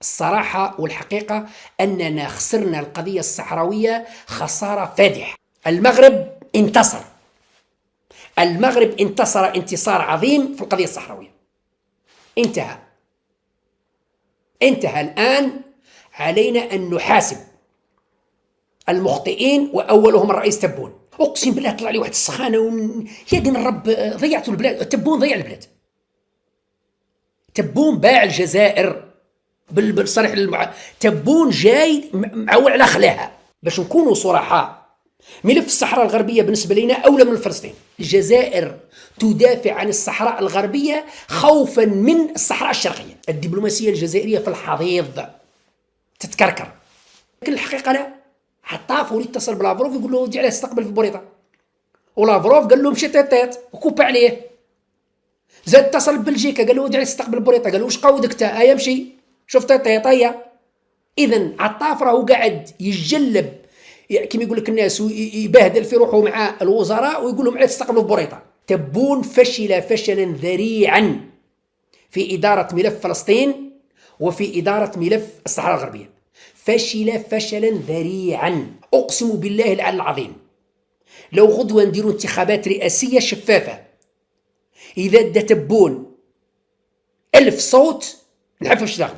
الصراحة والحقيقة أننا خسرنا القضية الصحراوية خسارة فادحة. المغرب انتصر، المغرب انتصر انتصار عظيم في القضية الصحراوية. انتهى الآن علينا أن نحاسب المخطئين وأولهم الرئيس تبون. أقسم بالله طلع لي واحد السخانة يا دين الرب، ضيعتوا البلاد. تبون ضيع البلاد، تبون باع الجزائر بالصريح تبون جاي معول على خلاها. باش نكونوا صراحة، ملف الصحراء الغربية بالنسبة لنا أولى من فلسطين. الجزائر تدافع عن الصحراء الغربية خوفا من الصحراء الشرقية. الدبلوماسية الجزائرية في الحضيض تتكركر، لكن الحقيقة لا. عطاف ولي اتصل بلافروف يقول له ودي عليه استقبل في بوريطة، ولافروف قال له مشي تيت وكوب عليه. زاد اتصل ببلجيكا قال له ودي عليه استقبل بوريطة، قال له واش قودك تا يمشي شفت تيت. إذن عطاف راهو قاعد يجلب كما يقول لك الناس ويبهدل في روحه مع الوزراء ويقول لهم عليه تستقبلوا بوريطة. تبون فشل فشلا ذريعا في إدارة ملف فلسطين وفي إدارة ملف الصحراء الغربية. فشل فشلا ذريعا. أقسم بالله العلي العظيم لو غدوة نديروا انتخابات رئاسية شفافة، إذا دا تبون 1000 صوت نحفش داخل.